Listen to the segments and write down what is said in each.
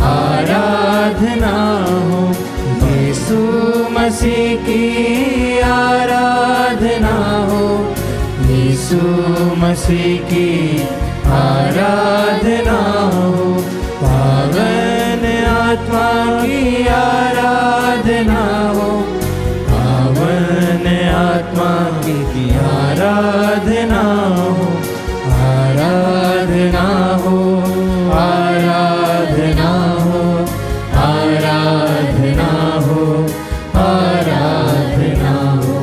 आराधना हो, यीशु मसीह की आराधना हो, यीशु मसीह की आराधना हो, पावन आत्मा की आराधना हो, पावन आत्मा की आराधना हो, आराधना हो, आराधना हो, आराधना हो, आराधना हो।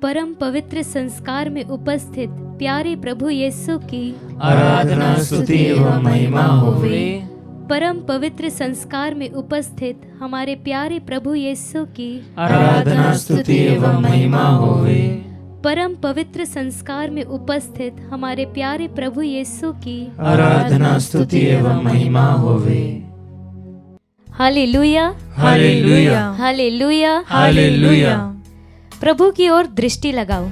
परम पवित्र संस्कार में उपस्थित प्यारे प्रभु यीशु की आराधना स्तुति एवं महिमा होवे। परम पवित्र संस्कार में उपस्थित हमारे प्यारे प्रभु यीशु की आराधना स्तुति एवं महिमा होवे। परम पवित्र संस्कार में उपस्थित हमारे प्यारे प्रभु यीशु की आराधना स्तुति एवं महिमा होवे। हालेलुया, हालेलुया, हालेलुया, हालेलुया। प्रभु की ओर दृष्टि लगाओ,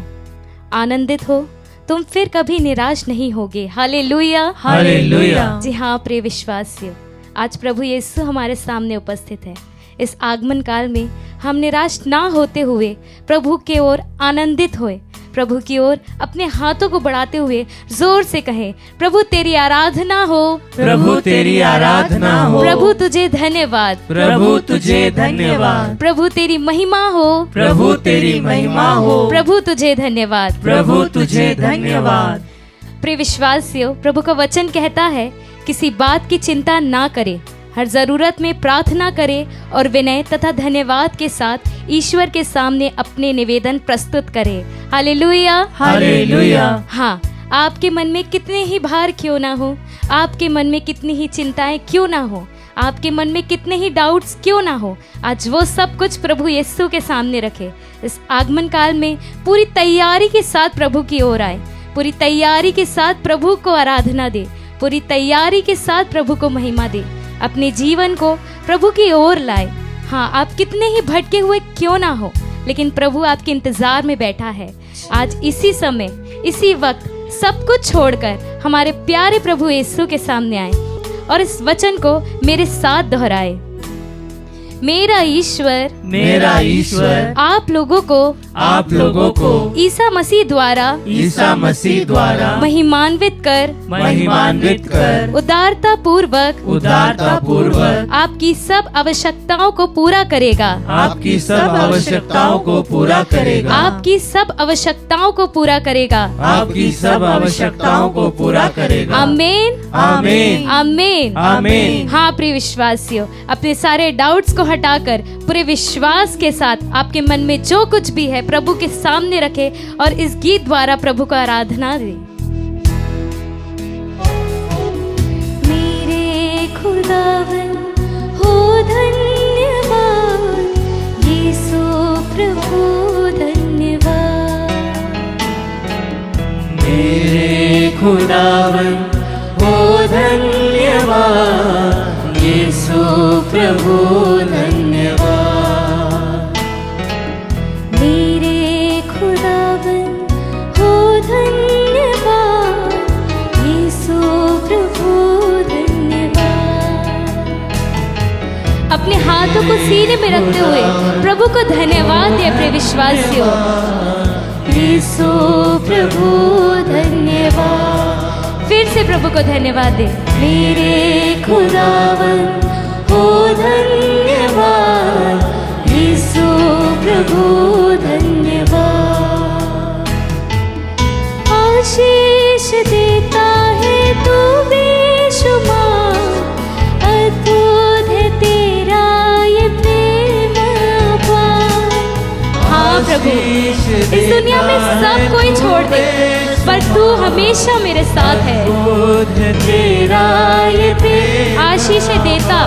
आनंदित हो, तुम फिर कभी निराश नहीं होगे। हालेलुया, हालेलुया। जी हाँ प्रिय विश्वासियों, आज प्रभु यीशु हमारे सामने उपस्थित है। इस आगमन काल में हम निराश ना होते हुए प्रभु के ओर आनंदित होए, प्रभु की ओर अपने हाथों को बढ़ाते हुए जोर से कहें, प्रभु तेरी आराधना हो, प्रभु तेरी आराधना हो, प्रभु तुझे धन्यवाद, प्रभु तुझे धन्यवाद, प्रभु तेरी महिमा हो, प्रभु तेरी महिमा हो, प्रभु तुझे धन्यवाद, प्रभु तुझे धन्यवाद। प्रिय विश्वासियों, प्रभु का वचन कहता है, किसी बात की चिंता ना करे, हर जरूरत में प्रार्थना करे और विनय तथा धन्यवाद के साथ ईश्वर के सामने अपने निवेदन प्रस्तुत करे। Hallelujah, hallelujah. हाँ, आपके मन में कितने ही भार क्यों ना हो, आपके मन में कितनी ही चिंताएं क्यों ना हो, आपके मन में कितने ही डाउट्स क्यों ना हो, आज वो सब कुछ प्रभु यीशु के सामने रखे। इस आगमन काल में पूरी तैयारी के साथ प्रभु की ओर आए, पूरी तैयारी के साथ प्रभु को आराधना दे, पूरी तैयारी के साथ प्रभु को महिमा दे, अपने जीवन को प्रभु की ओर लाए। हाँ, आप कितने ही भटके हुए क्यों ना हो, लेकिन प्रभु आपके इंतजार में बैठा है। आज इसी समय, इसी वक्त सब कुछ छोड़कर हमारे प्यारे प्रभु यीशु के सामने आए और इस वचन को मेरे साथ दोहराए। मेरा ईश्वर, मेरा ईश्वर आप लोगों को ईसा मसीह द्वारा महिमान्वित कर उदारता पूर्वक आपकी सब आवश्यकताओं को पूरा करेगा, आपकी सब आवश्यकताओं को पूरा करेगा, आपकी सब आवश्यकताओं को पूरा करेगा, आपकी सब आवश्यकताओं को पूरा करेगा। आमीन, आमीन, आमीन, आमीन। हाँ प्रिय विश्वासियों, अपने सारे डाउट्स को हटाकर पूरे विश्वास के साथ आपके मन में जो कुछ भी है प्रभु के सामने रखे और इस गीत द्वारा प्रभु को आराधना दे। मेरे खुदावन हो धन्यवाद, यीशु प्रभु धन्यवाद। मेरे खुदावन हो धन्यवाद, यीशु प्रभु धन्यवाद। मेरे खुदावन हो धन्यवाद, यीशु प्रभु धन्यवाद। अपने हाथों को सीने में रखते हुए प्रभु को धन्यवाद दे प्रिय विश्वासियों। यीशु प्रभु धन्यवाद। फिर से प्रभु को धन्यवाद दे। मेरे खुदावन हो धन्यवाद, यीशु प्रभु धन्यवाद। आशीष देता है तू बेशुमार, अद्भुत है तेरा ये प्रेम अपार। हाँ प्रभु, इस दुनिया में सब कोई छोड़ दे पर तू हमेशा मेरे साथ है। तेरा ये प्रेम आशीष देता,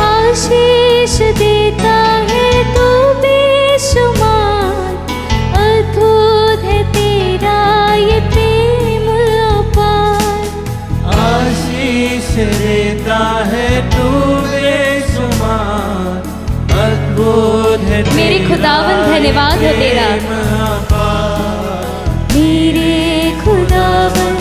आशीष देता है तू बेशुमार, अद्भुत है तेरा ये प्रेम अपार। आशीष देता है तू बेशुमार, अद्भुत है मेरे खुदावन धन्यवाद हो तेरा। मेरे खुदावन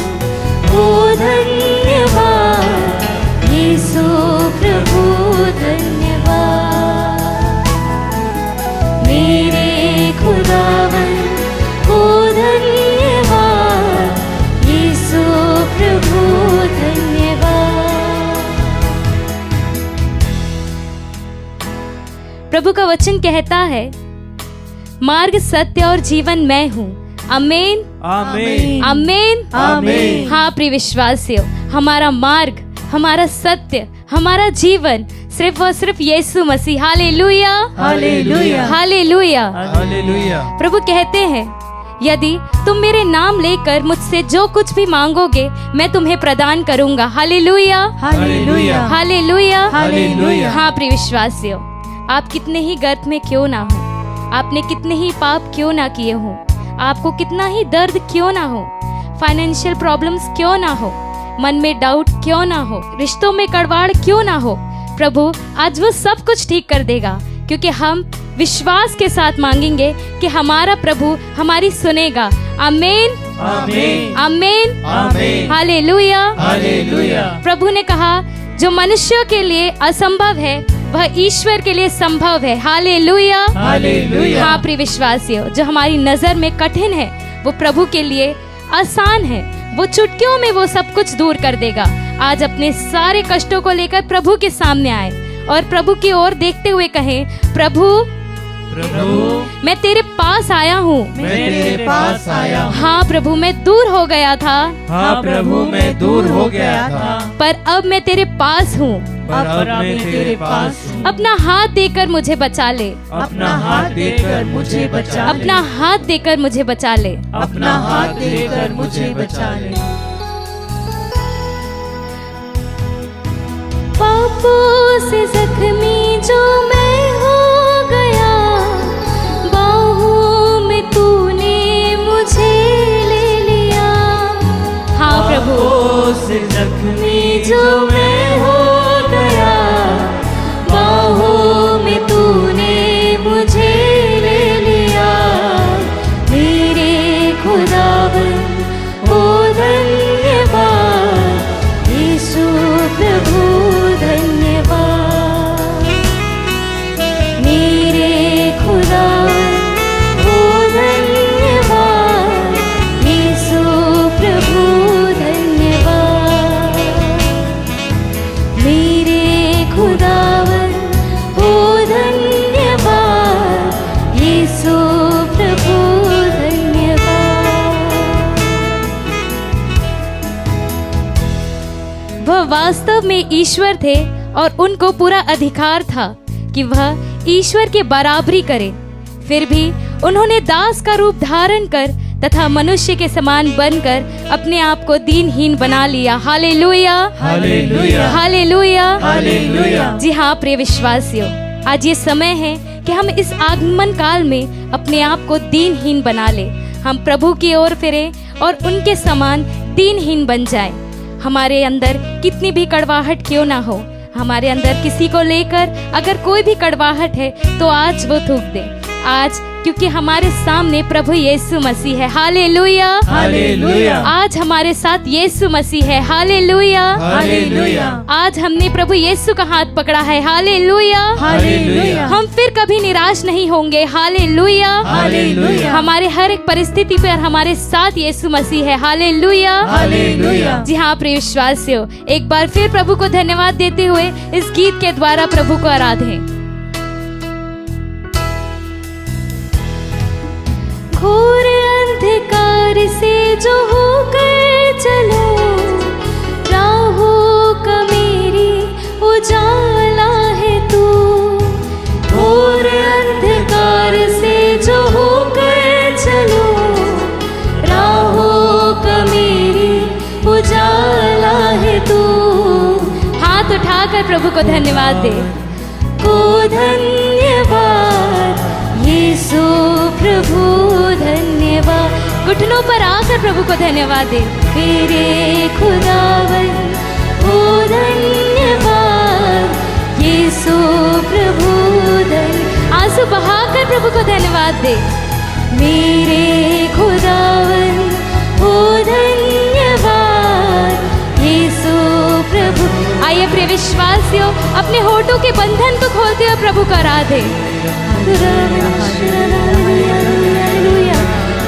प्रभु का वचन कहता है, मार्ग, सत्य और जीवन मैं हूँ। आमीन, आमीन, आमीन, आमीन। हाँ प्रिय विश्वासियों, हमारा मार्ग, हमारा सत्य, हमारा जीवन सिर्फ और सिर्फ यीशु मसीह। हालेलुया, हालेलुया, हालेलुया। हालेलुया। प्रभु कहते हैं, यदि तुम मेरे नाम लेकर मुझसे जो कुछ भी मांगोगे मैं तुम्हें प्रदान करूंगा। हालेलुया, हालेलुया, हालेलुया, हालेलुया। हाँ प्रिय विश्वासियों, आप कितने ही गर्त में क्यों ना हो, आपने कितने ही पाप क्यों ना किए हो, आपको कितना ही दर्द क्यों ना हो, फाइनेंशियल प्रॉब्लम्स क्यों ना हो, मन में डाउट क्यों ना हो, रिश्तों में कड़वाड़ क्यों ना हो, प्रभु आज वो सब कुछ ठीक कर देगा, क्योंकि हम विश्वास के साथ मांगेंगे कि हमारा प्रभु हमारी सुनेगा। आमीन, आमीन, आमीन, आमीन। हालेलुया, हालेलुया। प्रभु ने कहा, जो मनुष्यों के लिए असंभव है वह ईश्वर के लिए संभव है। Hallelujah, hallelujah. हाँ प्रिय विश्वासियों, जो हमारी नजर में कठिन है वो प्रभु के लिए आसान है। वो चुटकियों में वो सब कुछ दूर कर देगा। आज अपने सारे कष्टों को लेकर प्रभु के सामने आए और प्रभु की ओर देखते हुए कहें, प्रभु प्रभु मैं तेरे पास आया हूँ। मैं तेरे पास आया हूँ। हाँ प्रभु, मैं दूर हो गया था, हाँ प्रभु मैं दूर हो गया था, पर अब मैं तेरे पास हूँ। पर अब मैं तेरे पास हूँ। अपना हाथ देकर मुझे बचा ले, अपना हाथ देकर मुझे बचा ले, अपना हाथ देकर मुझे बचा ले। अपना हाथ देकर मुझे बचा ले। पापों से जख्मी जो मैं हो गया, बाहों में तूने मुझे ले लिया। हाँ प्रभु, पापों से जख्मी जो मैं हो गया, बाहों में तूने मुझे ले लिया। मेरे खुदावन ओ धन्यवाद, यीशु प्रभु धन्यवाद। मेरे खुदावन ओ धन्यवाद, यीशु प्रभु धन्यवाद। मेरे खुदावन ओ धन्यवाद, यीशु प्रभु धन्यवाद। वह वास्तव में ईश्वर थे और उनको पूरा अधिकार था कि वह ईश्वर के बराबरी करे। फिर भी उन्होंने दास का रूप धारण कर तथा मनुष्य के समान बनकर अपने आप को दीनहीन बना लिया। हालेलुया, हालेलुया, हालेलुया, हालेलुया। जी हाँ प्रिय विश्वासियों, आज ये समय है कि हम इस आगमन काल में अपने आप को दीनहीन बना ले। हम प्रभु की ओर फिरे और उनके समान दीनहीन बन जाए। हमारे अंदर कितनी भी कड़वाहट क्यों ना हो, हमारे अंदर किसी को लेकर अगर कोई भी कड़वाहट है तो आज वो थूक दे। आज क्योंकि हमारे सामने प्रभु यीशु मसीह है। Hallelujah, hallelujah. आज हमारे साथ यीशु मसीह है। Hallelujah, hallelujah. आज हमने प्रभु यीशु का हाथ पकड़ा है। Hallelujah, hallelujah. हम फिर कभी निराश नहीं होंगे। Hallelujah, hallelujah. हमारे हर एक परिस्थिति पर हमारे साथ यीशु मसीह है। हालेलुया, हालेलुया। जी हाँ प्रिय विश्वासियों, एक बार फिर प्रभु को धन्यवाद देते हुए इस गीत के द्वारा प्रभु को आराधें। घोर अंधकार से जो होकर चलो, राहों का मेरी उजाला है तू। घोर अंधकार से जो होकर चलो, राहों का मेरी उजाला है तू। हाथ उठाकर प्रभु को धन्यवाद दे। को धन्यवाद यीशु प्रभु धन्यवाद। घुटनों पर आकर प्रभु को धन्यवाद दे। मेरे खुदावन ओ धन्यवाद, यीशु प्रभु आंसू बहाकर प्रभु को धन्यवाद दे। मेरे खुदावन ओ धन्यवाद, यीशु प्रभु। आइए प्रिय विश्वासियों, अपने होठों के बंधन को खोलते हुए प्रभु को आराधे।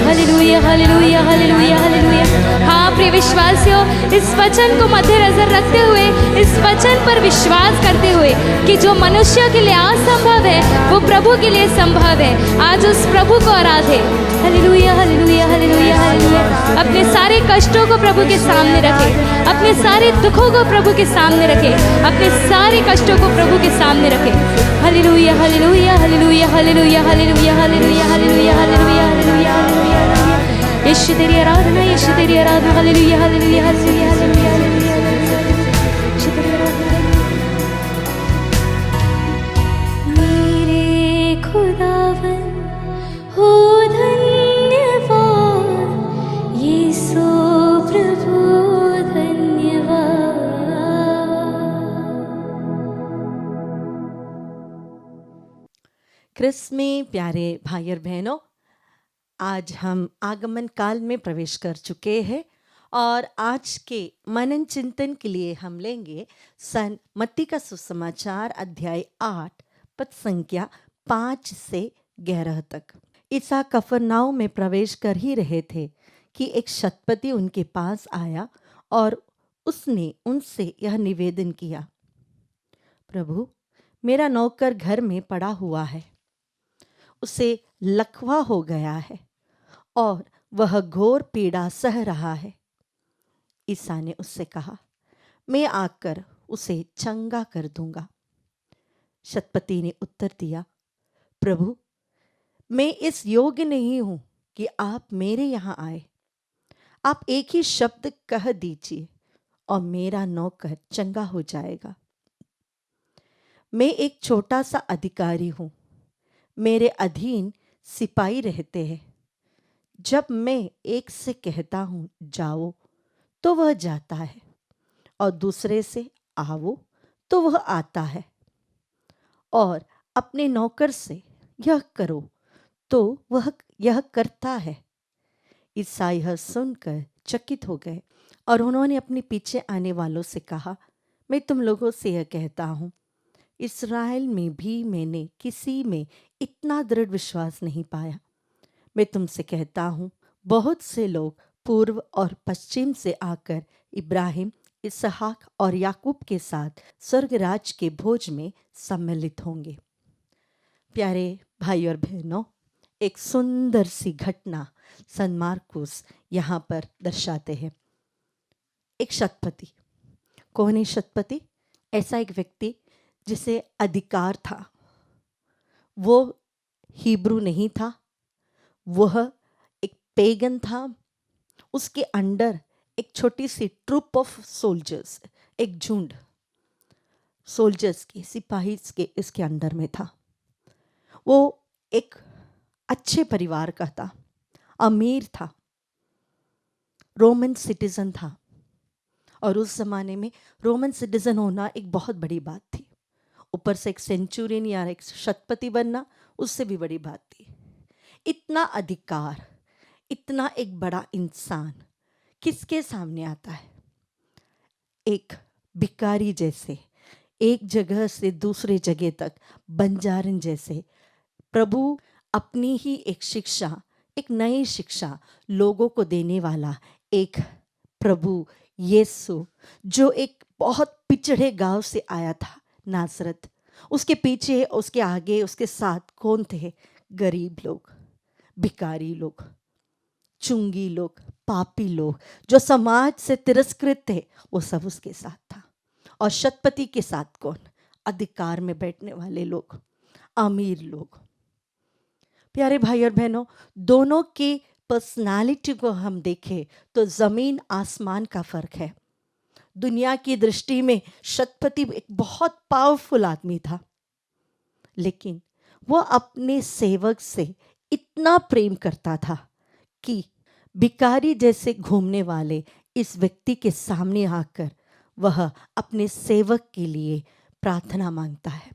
हालेलुया, हालेलुया, हालेलुया, हालेलुया, हालेलुया। हाँ प्रिय विश्वासियों, इस वचन को मद्देनजर रखते हुए, इस वचन पर विश्वास करते हुए कि जो मनुष्य के लिए असंभव है वो प्रभु के लिए संभव है, आज उस प्रभु को आराधे। हालेलुया हालेलुया हालेलुया हालेलुया। अपने सारे कष्टों को प्रभु के सामने रखे, अपने सारे दुखों को प्रभु के सामने रखे, अपने सारे कष्टों को प्रभु के सामने रखे। हालेलुया हालेलुया हालेलुया हालेलुया हालेलुया हालेलुया हालेलुया हालेलुया हालेलुया हालेलुया। यीशु तेरी आराधना, यीशु तेरी आराधना। हालेलुया हालेलुया हालेलुया हालेलुया हालेलुया। यीशु तेरी आराधना। मेरे खुदावन हो धन्यवाद, यीशु प्रभु धन्यवाद। क्रिस्त में प्यारे भाई और बहनों, आज हम आगमन काल में प्रवेश कर चुके हैं और आज के मनन चिंतन के लिए हम लेंगे सन मत्ती का सुसमाचार अध्याय 8 पद संख्या 5 से 11 तक। ईसा कफरनाहूम में प्रवेश कर ही रहे थे कि एक शतपति उनके पास आया और उसने उनसे यह निवेदन किया, प्रभु, मेरा नौकर घर में पड़ा हुआ है, उसे लकवा हो गया है और वह घोर पीड़ा सह रहा है। ईसा ने उससे कहा, मैं आकर उसे चंगा कर दूंगा। शतपति ने उत्तर दिया, प्रभु, मैं इस योग्य नहीं हूं कि आप मेरे यहाँ आए। आप एक ही शब्द कह दीजिए और मेरा नौकर चंगा हो जाएगा। मैं एक छोटा सा अधिकारी हूं, मेरे अधीन सिपाही रहते हैं। जब मैं एक से कहता हूं जाओ तो वह जाता है और दूसरे से आओ तो वह आता है, और अपने नौकर से यह करो तो वह यह करता है। ईसा यह सुनकर चकित हो गए और उन्होंने अपने पीछे आने वालों से कहा, मैं तुम लोगों से यह कहता हूँ, इस्राएल में भी मैंने किसी में इतना दृढ़ विश्वास नहीं पाया। मैं तुमसे कहता हूँ, बहुत से लोग पूर्व और पश्चिम से आकर इब्राहिम, इसहाक और याकूब के साथ स्वर्ग राज के भोज में सम्मिलित होंगे। प्यारे भाई और बहनों, एक सुंदर सी घटना सन मार्कुस यहाँ पर दर्शाते हैं। एक शतपति, कौन है शतपति? ऐसा एक व्यक्ति जिसे अधिकार था। वो हिब्रू नहीं था, वह एक पेगन था। उसके अंडर एक छोटी सी ट्रूप ऑफ सोल्जर्स, एक झुंड सोल्जर्स के, सिपाही के इसके अंडर में था। वो एक अच्छे परिवार का था, अमीर था, रोमन सिटीजन था, और उस जमाने में रोमन सिटीजन होना एक बहुत बड़ी बात थी। ऊपर से एक सेंचुरियन या एक शतपति बनना उससे भी बड़ी बात थी। इतना अधिकार, इतना एक बड़ा इंसान किसके सामने आता है? एक भिखारी जैसे, एक जगह से दूसरे जगह तक बंजारन जैसे। प्रभु अपनी ही एक शिक्षा, एक नई शिक्षा लोगों को देने वाला एक प्रभु यीशु, जो एक बहुत पिछड़े गांव से आया था, नासरत। उसके पीछे, उसके आगे, उसके साथ कौन थे? गरीब लोग, भिखारी लोग, चुंगी लोग, पापी लोग, जो समाज से तिरस्कृत थे, वो सब उसके साथ था। और शतपति के साथ कौन? अधिकार में बैठने वाले लोग, अमीर लोग। प्यारे भाई और बहनों, दोनों की पर्सनालिटी को हम देखें तो जमीन आसमान का फर्क है। दुनिया की दृष्टि में शतपति एक बहुत पावरफुल आदमी था, लेकिन वो अपने सेवक से इतना प्रेम करता था कि भिखारी जैसे घूमने वाले इस व्यक्ति के सामने आकर वह अपने सेवक के लिए प्रार्थना मांगता है।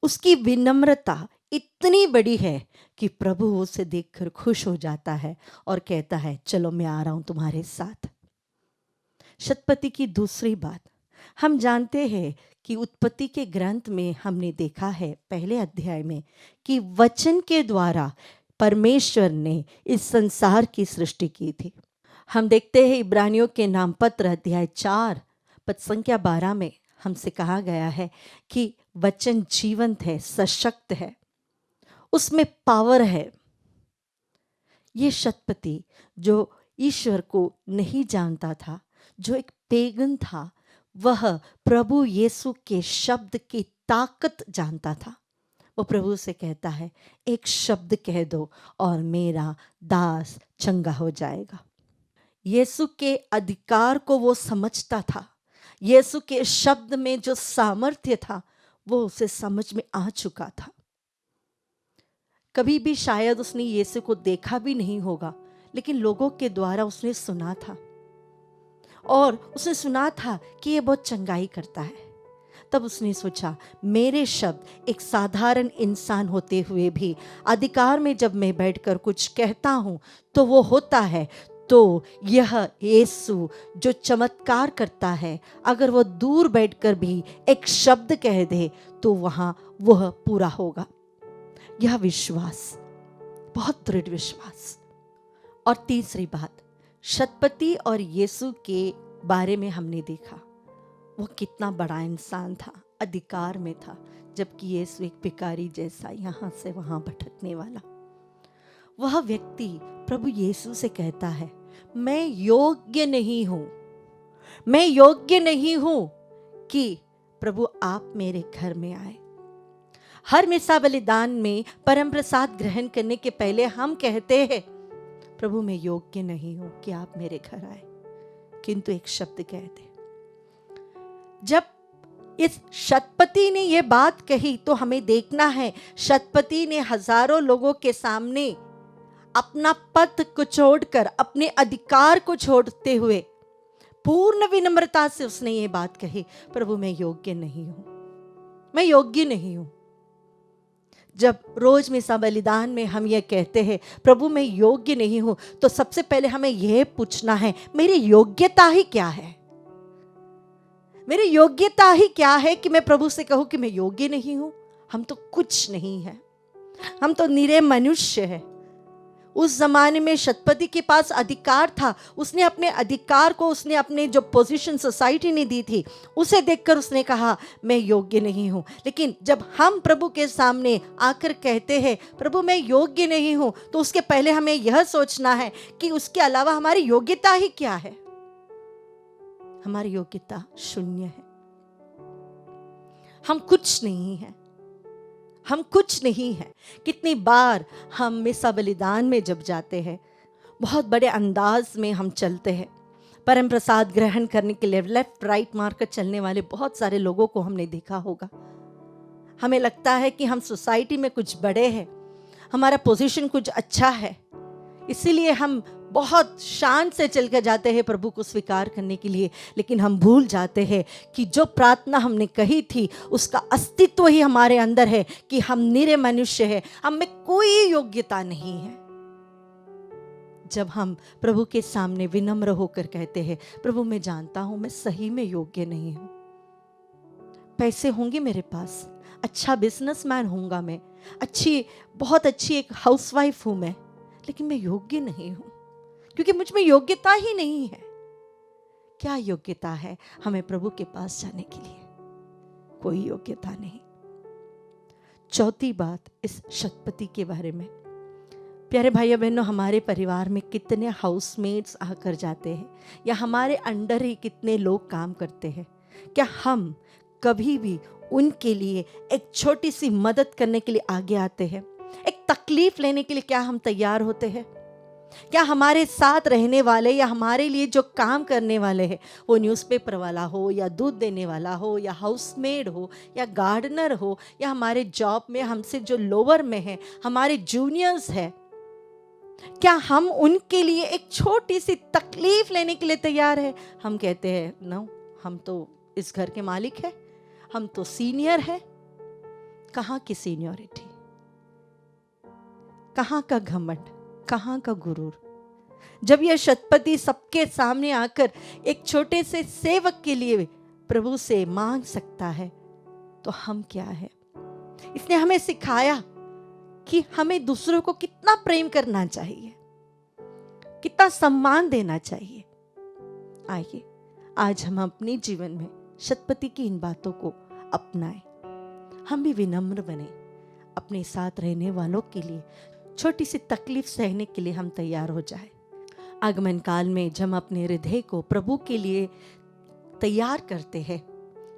उसकी विनम्रता इतनी बड़ी है कि प्रभु उसे देखकर खुश हो जाता है और कहता है, चलो मैं आ रहा हूं तुम्हारे साथ। शतपति की दूसरी बात, हम जानते हैं कि उत्पत्ति के ग्रंथ में हमने देखा है पहले अध्याय में कि वचन के द्वारा परमेश्वर ने इस संसार की सृष्टि की थी। हम देखते हैं इब्रानियों के नाम पत्र अध्याय 4 पद संख्या 12 में हमसे कहा गया है कि वचन जीवंत है, सशक्त है, उसमें पावर है। ये शतपति जो ईश्वर को नहीं जानता था, जो एक पेगन था, वह प्रभु यीशु के शब्द की ताकत जानता था। वो प्रभु से कहता है, एक शब्द कह दो और मेरा दास चंगा हो जाएगा। यीशु के अधिकार को वो समझता था। यीशु के शब्द में जो सामर्थ्य था वो उसे समझ में आ चुका था। कभी भी शायद उसने यीशु को देखा भी नहीं होगा, लेकिन लोगों के द्वारा उसने सुना था और उसने सुना था कि ये बहुत चंगाई करता है। तब उसने सोचा, मेरे शब्द एक साधारण इंसान होते हुए भी अधिकार में जब मैं बैठकर कुछ कहता हूं तो वो होता है, तो यह यीशु जो चमत्कार करता है, अगर वो दूर बैठकर भी एक शब्द कह दे तो वहां वह पूरा होगा। यह विश्वास, बहुत दृढ़ विश्वास। और तीसरी बात, शतपति और यीशु के बारे में हमने देखा, वो कितना बड़ा इंसान था, अधिकार में था, जबकि यीशु एक भिखारी जैसा यहां से वहां भटकने वाला। वह व्यक्ति प्रभु यीशु से कहता है, मैं योग्य नहीं हूं, मैं योग्य नहीं हूं कि प्रभु आप मेरे घर में आए। हर मिसा बलिदान में परम प्रसाद ग्रहण करने के पहले हम कहते हैं, प्रभु मैं योग्य नहीं हूं कि आप मेरे घर आए, किंतु एक शब्द कह दे। जब इस शतपति ने यह बात कही तो हमें देखना है, शतपति ने हजारों लोगों के सामने अपना पद को छोड़कर, अपने अधिकार को छोड़ते हुए पूर्ण विनम्रता से उसने ये बात कही, प्रभु मैं योग्य नहीं हूं, मैं योग्य नहीं हूं। जब रोज मिसा बलिदान में हम ये कहते हैं प्रभु मैं योग्य नहीं हूं, तो सबसे पहले हमें यह पूछना है, मेरी योग्यता ही क्या है? मेरी योग्यता ही क्या है कि मैं प्रभु से कहूं कि मैं योग्य नहीं हूं? हम तो कुछ नहीं है, हम तो निरे मनुष्य है। उस जमाने में शतपति के पास अधिकार था, उसने अपने अधिकार को, उसने अपने जो पोजीशन सोसाइटी ने दी थी उसे देखकर उसने कहा मैं योग्य नहीं हूं। लेकिन जब हम प्रभु के सामने आकर कहते हैं प्रभु मैं योग्य नहीं हूं, तो उसके पहले हमें यह सोचना है कि उसके अलावा हमारी योग्यता ही क्या है। हमारी योग्यता शून्य है, हम कुछ नहीं है, हम कुछ नहीं है। कितनी बार हम मिसा बलिदान में जब जाते हैं, बहुत बड़े अंदाज में हम चलते हैं, परम प्रसाद ग्रहण करने के लिए लेफ्ट राइट मारकर चलने वाले बहुत सारे लोगों को हमने देखा होगा। हमें लगता है कि हम सोसाइटी में कुछ बड़े हैं, हमारा पोजीशन कुछ अच्छा है, इसीलिए हम बहुत शान से चल कर जाते हैं प्रभु को स्वीकार करने के लिए। लेकिन हम भूल जाते हैं कि जो प्रार्थना हमने कही थी उसका अस्तित्व ही हमारे अंदर है कि हम निरे मनुष्य हैं, हम में कोई योग्यता नहीं है। जब हम प्रभु के सामने विनम्र होकर कहते हैं प्रभु मैं जानता हूं मैं सही में योग्य नहीं हूं, पैसे होंगे मेरे पास, अच्छा बिजनेसमैन होऊंगा मैं, बहुत अच्छी एक हाउसवाइफ हूं मैं, लेकिन मैं योग्य नहीं हूं क्योंकि मुझ में योग्यता ही नहीं है। क्या योग्यता है हमें प्रभु के पास जाने के लिए? कोई योग्यता नहीं। चौथी बात इस शतपति के बारे में, प्यारे भाइयों बहनों, हमारे परिवार में कितने हाउसमेट्स आकर जाते हैं या हमारे अंडर ही कितने लोग काम करते हैं, क्या हम कभी भी उनके लिए एक छोटी सी मदद करने के लिए आगे आते हैं? एक तकलीफ लेने के लिए क्या हम तैयार होते हैं? क्या हमारे साथ रहने वाले या हमारे लिए जो काम करने वाले हैं, वो न्यूज़पेपर वाला हो या दूध देने वाला हो या हाउसमेड हो या गार्डनर हो या हमारे जॉब में हमसे जो लोअर में है हमारे जूनियर्स हैं, क्या हम उनके लिए एक छोटी सी तकलीफ लेने के लिए तैयार है? हम कहते हैं नो, हम तो इस घर के मालिक हैं, हम तो सीनियर है। कहाँ की सीनियरिटी, कहाँ का घमंड, कहाँ का गुरूर? जब यह शतपति सबके सामने आकर एक छोटे से सेवक के लिए प्रभु से मांग सकता है, तो हम क्या है? इसने हमें सिखाया कि हमें दूसरों को कितना प्रेम करना चाहिए, कितना सम्मान देना चाहिए। आइए आज हम अपने जीवन में शतपति की इन बातों को अपनाएं। हम भी विनम्र बने, अपने साथ रहने वालों के लिए छोटी सी तकलीफ सहने के लिए हम तैयार हो जाए। आगमन काल में जब हम अपने हृदय को प्रभु के लिए तैयार करते हैं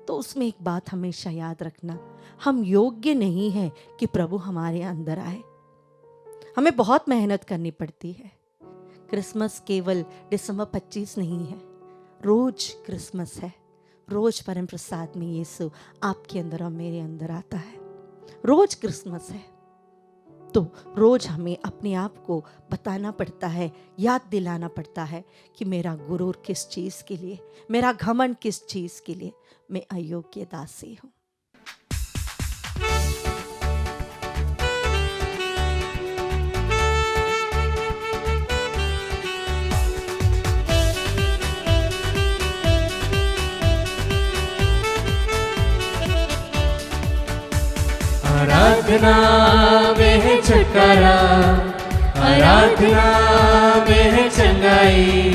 तो उसमें एक बात हमेशा याद रखना, हम योग्य नहीं हैं कि प्रभु हमारे अंदर आए। हमें बहुत मेहनत करनी पड़ती है। क्रिसमस केवल दिसंबर 25 नहीं है, रोज क्रिसमस है। रोज परम प्रसाद में यीशु आपके अंदर और मेरे अंदर आता है। रोज क्रिसमस है तो रोज हमें अपने आप को बताना पड़ता है, याद दिलाना पड़ता है कि मेरा गुरूर किस चीज़ के लिए, मेरा घमंड किस चीज़ के लिए, मैं अयोग्य दासी हूँ। आराधना में है छुटकारा, आराधना में है चंगाई,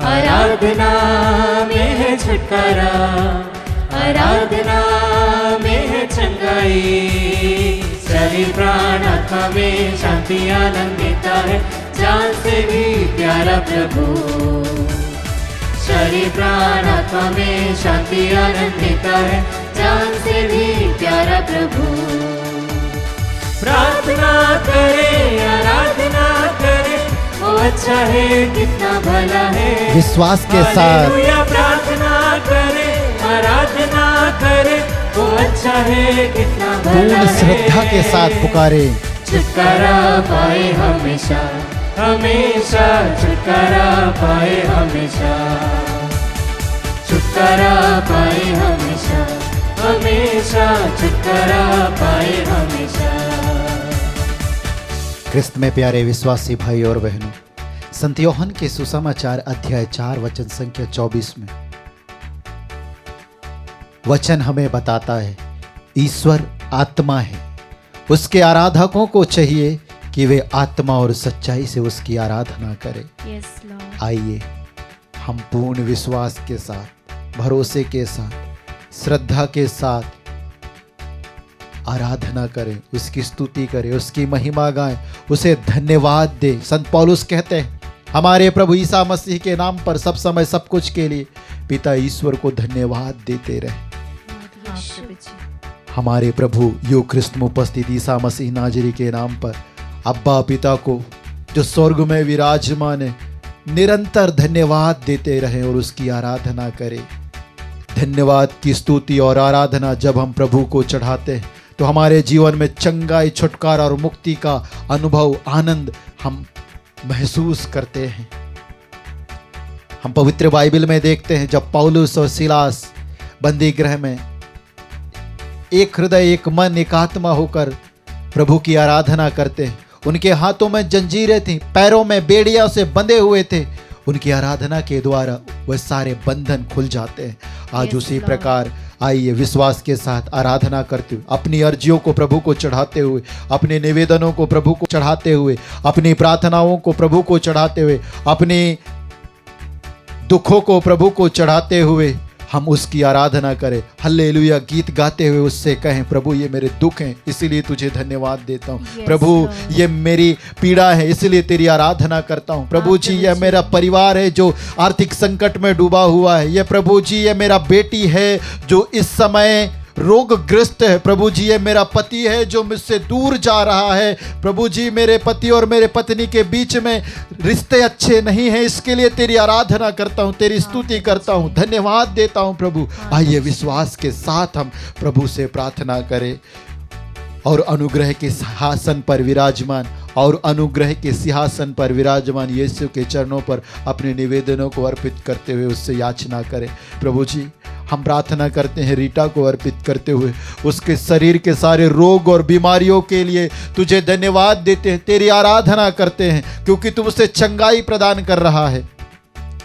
आराधना में है छुटकारा, आराधना में है चंगाई। शरीर प्राण आत्मा में शांति आनंद देता है, जान से भी प्यारा प्रभु। शरीर प्राण आत्मा में शांति आनंद देता है, जान से भी प्यारा प्रभु। प्रार्थना करे, आराधना करे, वो अच्छा है, कितना भला है। विश्वास के साथ हालेलुया। प्रार्थना करे, आराधना करे, वो अच्छा है, कितना भला पूर्ण है। श्रद्धा के साथ पुकारे, छुटकारा पाए हमेशा, हमेशा छुटकारा पाए हमेशा, छुटकारा पाए हमेशा, हमेशा छुटकारा पाए हमेशा। क्रिस्त में प्यारे विश्वासी भाई और बहनों, संत योहन के सुसमाचार अध्याय 4 वचन संख्या 24 में वचन हमें बताता है ईश्वर आत्मा है, उसके आराधकों को चाहिए कि वे आत्मा और सच्चाई से उसकी आराधना करें। Yes Lord. आइए हम पूर्ण विश्वास के साथ, भरोसे के साथ, श्रद्धा के साथ आराधना करें, उसकी स्तुति करें, उसकी महिमा गाएं, उसे धन्यवाद दें। संत पौलुस कहते हैं हमारे प्रभु ईसा मसीह के नाम पर सब समय सब कुछ के लिए पिता ईश्वर को धन्यवाद देते रहे। हमारे प्रभु यो ख्रिस्त में उपस्थित ईसा मसीह नाजरी के नाम पर अब्बा पिता को जो स्वर्ग में विराजमान है निरंतर धन्यवाद देते रहें और उसकी आराधना करें। धन्यवाद की स्तुति और आराधना जब हम प्रभु को चढ़ाते हैं तो हमारे जीवन में चंगाई, छुटकारा और मुक्ति का अनुभव, आनंद हम महसूस करते हैं। हम पवित्र बाइबल में देखते हैं जब पौलुस और सिलास बंदी गृह में एक हृदय, एक मन, एक आत्मा होकर प्रभु की आराधना करते हैं। उनके हाथों में जंजीरें थीं, पैरों में बेड़ियों से बंधे हुए थे। उनकी आराधना के द्वारा वह सारे बंधन खुल जाते हैं। आज उसी प्रकार आइए विश्वास के साथ आराधना करते हुए, अपनी अर्जियों को प्रभु को चढ़ाते हुए, अपने निवेदनों को प्रभु को चढ़ाते हुए, अपनी प्रार्थनाओं को प्रभु को चढ़ाते हुए, अपने दुखों को प्रभु को चढ़ाते हुए हम उसकी आराधना करें। हल्लेलुया गीत गाते हुए उससे कहें प्रभु ये मेरे दुख हैं इसलिए तुझे धन्यवाद देता हूँ। प्रभु ये मेरी पीड़ा है इसलिए तेरी आराधना करता हूँ। प्रभु जी यह मेरा परिवार है जो आर्थिक संकट में डूबा हुआ है। ये प्रभु जी ये मेरा बेटी है जो इस समय रोगग्रस्त है। प्रभु जी ये मेरा पति है जो मुझसे दूर जा रहा है। प्रभु जी मेरे पति और मेरे पत्नी के बीच में रिश्ते अच्छे नहीं हैं, इसके लिए तेरी आराधना करता हूँ, तेरी स्तुति करता हूँ, धन्यवाद देता हूँ प्रभु। आइए विश्वास के साथ हम प्रभु से प्रार्थना करें और अनुग्रह के सिंहासन पर विराजमान यीशु के चरणों पर अपने निवेदनों को अर्पित करते हुए उससे याचना करें। प्रभु जी हम प्रार्थना करते हैं रीटा को अर्पित करते हुए, उसके शरीर के सारे रोग और बीमारियों के लिए तुझे धन्यवाद देते हैं, तेरी आराधना करते हैं क्योंकि तू उसे चंगाई प्रदान कर रहा है।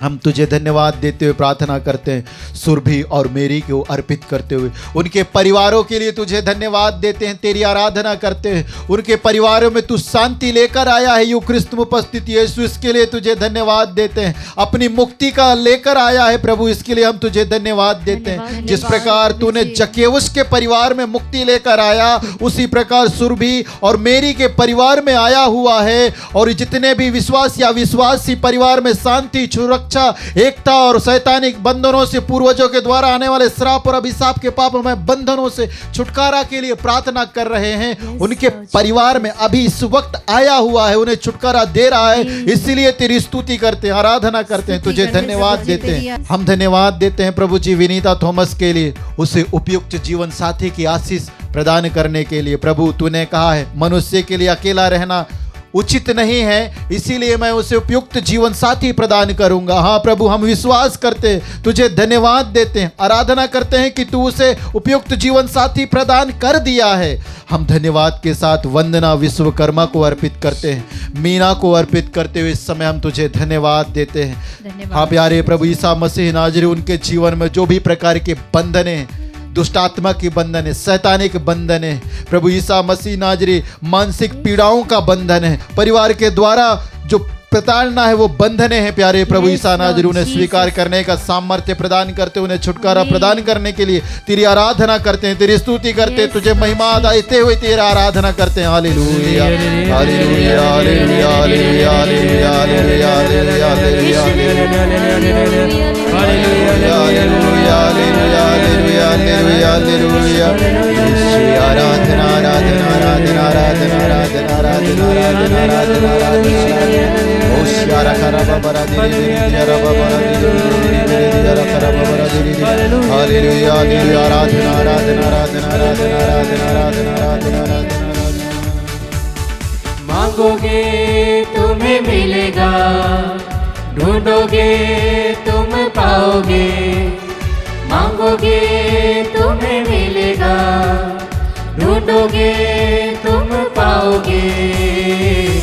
हम तुझे धन्यवाद देते हुए प्रार्थना करते हैं सुरभि और मेरी को अर्पित करते हुए, उनके परिवारों के लिए तुझे धन्यवाद देते हैं, तेरी आराधना करते हैं। उनके परिवारों में तू शांति लेकर आया है यू ख्रिस्त में उपस्थित यीशु, इसके लिए तुझे धन्यवाद देते हैं। अपनी मुक्ति का लेकर आया है प्रभु, इसके लिए हम तुझे धन्यवाद देते हैं। जिस प्रकार तूने जकेउस के परिवार में मुक्ति लेकर आया, उसी प्रकार सुरभि और मेरी के परिवार में आया हुआ है। और जितने भी विश्वास या विश्वासी परिवार में शांति, सुरक्षा, एकता और शैतानिक बंधनों से, पूर्वजों के द्वारा आने वाले श्राप और अभिशाप के पापों में बंधनों से छुटकारा के लिए प्रार्थना कर रहे हैं, उनके परिवार में अभी इस वक्त आया हुआ है, उन्हें छुटकारा दे रहा है। इसीलिए तेरी स्तुति करते हैं, आराधना करते हैं, तुझे धन्यवाद देते हैं। हम धन्यवाद देते हैं प्रभु जी विनीता थॉमस के लिए, उसे उपयुक्त जीवन साथी की आशीष प्रदान करने के लिए। प्रभु तूने कहा है मनुष्य के लिए अकेला रहना उचित नहीं है, इसीलिए मैं उसे उपयुक्त जीवन साथी प्रदान करूंगा। हाँ प्रभु, हम विश्वास करते हैं, तुझे धन्यवाद देते हैं, आराधना करते हैं कि तू उसे उपयुक्त जीवन साथी प्रदान कर दिया है। हम धन्यवाद के साथ वंदना विश्वकर्मा को अर्पित करते हैं, मीना को अर्पित करते हुए इस समय हम तुझे धन्यवाद देते हैं। हाँ प्यारे प्रभु ईसा मसीह नाजरी, उनके जीवन में जो भी प्रकार के बंधन हैं, दुष्ट आत्मा की बंधन है, शैतानिक बंधन है, प्रभु ईसा मसीह नाजरी मानसिक पीड़ाओं का बंधन है, परिवार के द्वारा जो प्रताड़ना है वो बंधने हैं। प्यारे प्रभु ईसा नाजरी, उन्हें स्वीकार करने का सामर्थ्य प्रदान करते, उन्हें छुटकारा प्रदान करने के लिए तेरी आराधना करते हैं, तेरी स्तुति करते हैं, तुझे महिमा देते हुए तेरी आराधना करते हैं। हालेलुया हालेलुया हालेलुया हालेलुया हालेलुया हालेलुया हालेलुया हालेलुया हालेलुया हालेलुया। आराधना आराधना आराधना आराधना आराधना आराधना आराधना आराधना आराधना। ओशियारा करबा बरा दिरी दिरी रबा बरा दिरी दिरी जरा करबा बरा दिरी। हालेलुया हालेलुया। आराधना आराधना आराधना आराधना आराधना आराधना आराधना आराधना। मांगोगे तुम्हें मिलेगा, ढूंढोगे तुम पाओगे। मांगोगे तुम्हें मिलेगा, ढूंढोगे तुम पाओगे।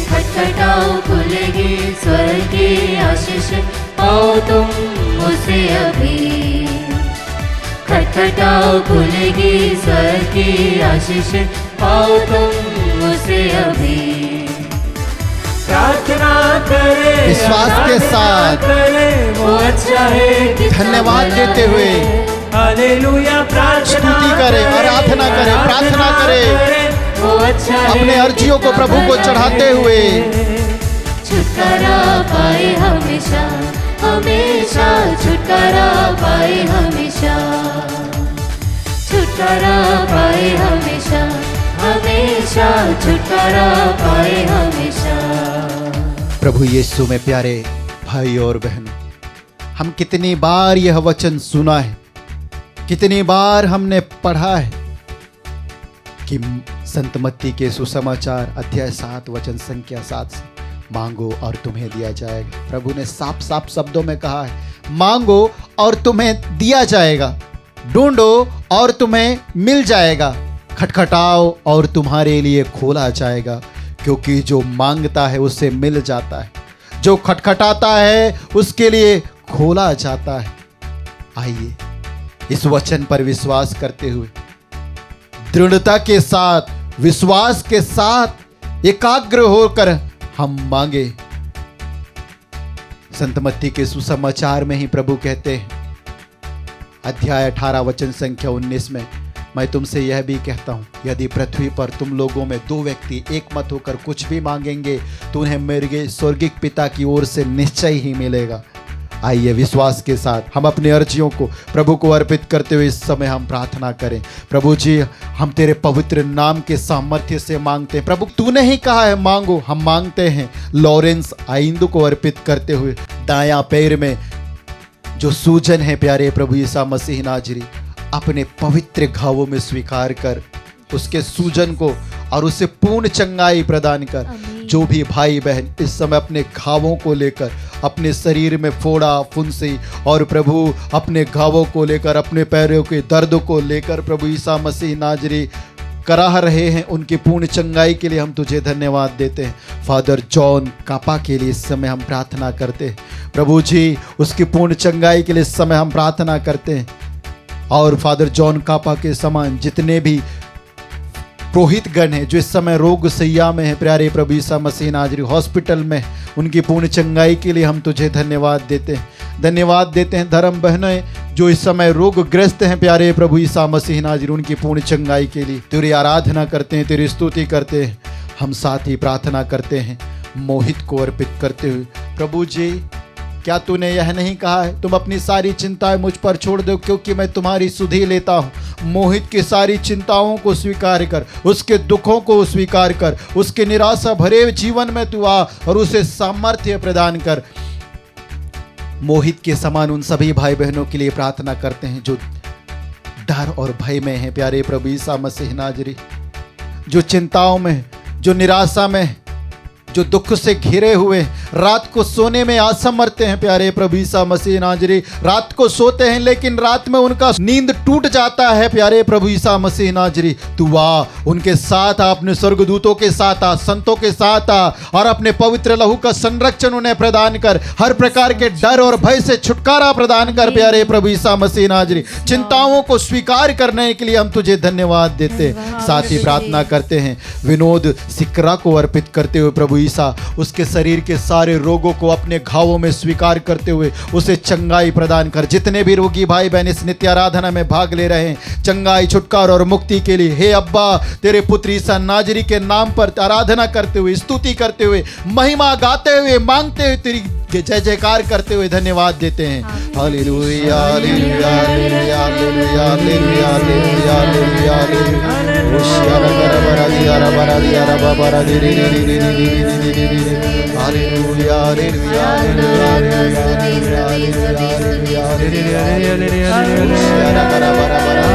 खटखटाओ खुलेगी स्वर्ग की आशीष, पाओ तुम उसे अभी। खटखटाओ खुलेगी स्वर्ग की आशीष, पाओ तुम उसे अभी। प्रार्थना करे विश्वास के साथ करे, वो अच्छा है धन्यवाद देते हुए हालेलुया। प्रार्थना स्तुति करे, आराधना करे, प्रार्थना करे, वो अच्छा है अपने अर्जियों को प्रभु को चढ़ाते हुए। छुटकारा पाए हमेशा हमेशा, छुटकारा पाए हमेशा, छुटकारा पाए हमेशा हमेशा, छुटकारा पाए हमेशा। प्रभु यीशु में प्यारे भाई और बहनों, हम कितनी बार यह वचन सुना है, कितनी बार हमने पढ़ा है कि संत मत्ती के सुसमाचार अध्याय 7 वचन संख्या 7 से, मांगो और तुम्हें दिया जाएगा। प्रभु ने साफ साफ शब्दों में कहा है, मांगो और तुम्हें दिया जाएगा, ढूंढो और तुम्हें मिल जाएगा, खटखटाओ और तुम्हारे लिए खोला जाएगा। क्योंकि जो मांगता है उसे मिल जाता है, जो खटखटाता है उसके लिए खोला जाता है। आइए इस वचन पर विश्वास करते हुए, दृढ़ता के साथ, विश्वास के साथ एकाग्र होकर हम मांगे। संत मत्ती के सुसमाचार में ही प्रभु कहते हैं, अध्याय 18 वचन संख्या 19 में, मैं तुमसे यह भी कहता हूं, यदि पृथ्वी पर तुम लोगों में 2 व्यक्ति एक मत होकर कुछ भी मांगेंगे तो उन्हें मेरे स्वर्गिक पिता की ओर से निश्चय ही मिलेगा। आइए विश्वास के साथ हम अपनी अर्जियों को प्रभु को अर्पित करते हुए इस समय हम प्रार्थना करें। प्रभु जी, हम तेरे पवित्र नाम के सामर्थ्य से मांगते हैं। प्रभु तूने ही कहा है मांगो, हम मांगते हैं। लॉरेंस आइंदू को अर्पित करते हुए दायां पैर में जो सूजन है, प्यारे प्रभु ईसा मसीह नाजरी, अपने पवित्र घावों में स्वीकार कर उसके सूजन को और उसे पूर्ण चंगाई प्रदान कर। जो भी भाई बहन इस समय अपने घावों को लेकर, अपने शरीर में फोड़ा फुंसी और प्रभु अपने घावों को लेकर, अपने पैरों के दर्द को लेकर, प्रभु ईसा मसीह नाजरी कराह रहे हैं, उनकी पूर्ण चंगाई के लिए हम तुझे धन्यवाद देते हैं। फादर जॉन कापा के लिए इस समय हम प्रार्थना करते हैं प्रभु जी, उसकी पूर्ण चंगाई के लिए इस समय हम प्रार्थना करते हैं। और फादर जॉन कापा के समान जितने भी पुरोहित गण हैं जो इस समय रोग सैया में है, प्यारे प्रभु यीशु मसीह नाजरी हॉस्पिटल में, उनकी पूर्ण चंगाई के लिए हम तुझे धन्यवाद देते हैं। धन्यवाद देते हैं धर्म बहनें जो इस समय रोगग्रस्त हैं, प्यारे प्रभु यीशु मसीह नाजरी उनकी पूर्ण चंगाई के लिए तेरी आराधना करते हैं, तेरी स्तुति करते हैं। हम साथ ही प्रार्थना करते हैं मोहित को अर्पित करते हुए। प्रभु जी, क्या तूने यह नहीं कहा है तुम अपनी सारी चिंताएं मुझ पर छोड़ दो क्योंकि मैं तुम्हारी सुधि लेता हूँ। मोहित की सारी चिंताओं को स्वीकार कर, उसके दुखों को स्वीकार कर, उसके निराशा भरे जीवन में तू आ और उसे सामर्थ्य प्रदान कर। मोहित के समान उन सभी भाई बहनों के लिए प्रार्थना करते हैं जो डर और भय में हैं, प्यारे प्रभु यीशु मसीह नाजरी, जो चिंताओं में, जो निराशा में, जो दुख से घिरे हुए, रात को सोने में असमर्थ हैं, प्यारे प्रभु यीशु मसीह नाजरी। रात को सोते हैं लेकिन रात में उनका नींद टूट जाता है, प्यारे प्रभु यीशु मसीह नाजरी। तू आ, उनके साथ आ, अपने स्वर्गदूतों के साथ आ, संतों के साथ आ और अपने पवित्र लहू का संरक्षण उन्हें प्रदान कर। हर प्रकार के डर और भय से छुटकारा प्रदान कर, प्यारे प्रभु यीशु मसीह नाजरी। चिंताओं को स्वीकार करने के लिए हम तुझे धन्यवाद देते हैं। साथ ही प्रार्थना करते हैं विनोद सिकरा को अर्पित करते हुए प्रभु ईसा, उसके शरीर के सारे रोगों को अपने घावों में स्वीकार करते हुए उसे चंगाई प्रदान कर। जितने भी रोगी भाई बहन इस नित्य आराधना में भाग ले रहे हैं, चंगाई, छुटकारा और मुक्ति के लिए हे अब्बा तेरे पुत्र ईसा नाजरी के नाम पर आराधना करते हुए, स्तुति करते हुए, महिमा गाते हुए, मांगते हुए, तेरी जय जयकार करते हुए धन्यवाद देते हैं। हालेलुया हालेलुया हालेलुया हालेलुया हालेलुया हालेलुया हालेलुया हालेलुया ओशियारा बरा दिया रा बरा दिया रा बाबा रे रे रे रे रे रे हालेलुया हालेलुया ओशियारा बरा बरा बरा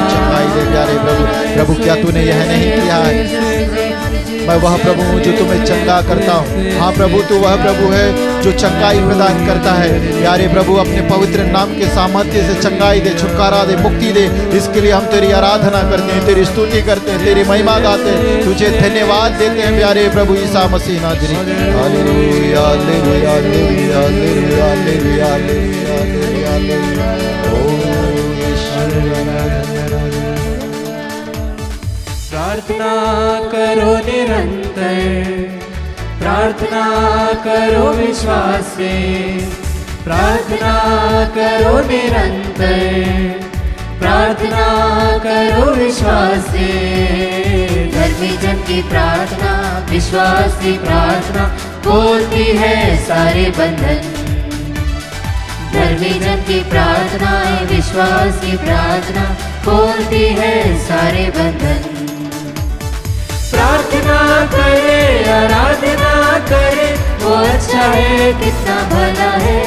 चंगाई दे प्यारे प्रभु। प्रभु क्या तूने यह नहीं किया है? मैं वह प्रभु हूँ जो तुम्हें चंगा करता हूँ। हाँ प्रभु, तू वह प्रभु है जो चंगाई प्रदान करता है। प्यारे प्रभु, अपने पवित्र नाम के सामर्थ्य से चंगाई दे, छुटकारा दे, मुक्ति दे। इसके लिए हम तेरी आराधना करते हैं, तेरी स्तुति करते हैं, तेरी महिमा गाते हैं, तुझे धन्यवाद देते हैं प्यारे प्रभु यीशु मसीह नाजरी। हालेलुया हालेलुया हालेलुया हालेलुया हालेलुया हालेलुया हालेलुया ओ प्रार्थना करो निरंतर, प्रार्थना करो विश्वास से, प्रार्थना करो निरंतर, प्रार्थना करो विश्वास से। धर्मी जन की प्रार्थना, विश्वास की प्रार्थना खोलती है सारे बंधन। धर्मी जन की प्रार्थना, विश्वास की प्रार्थना खोलती है सारे बंधन। प्रार्थना करे, आराधना करे, वो अच्छा है, कितना भला है।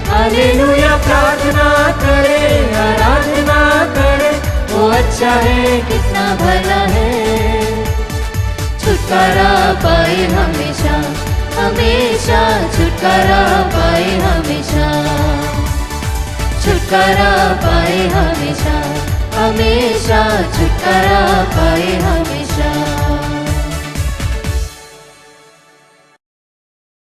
हालेलुया। प्रार्थना करे, आराधना करे, वो अच्छा है, कितना भला है। छुटकारा पाए हमेशा, हमेशा छुटकारा पाए हमेशा, छुटकारा पाए हमेशा, हमेशा छुटकारा पाए हमेशा।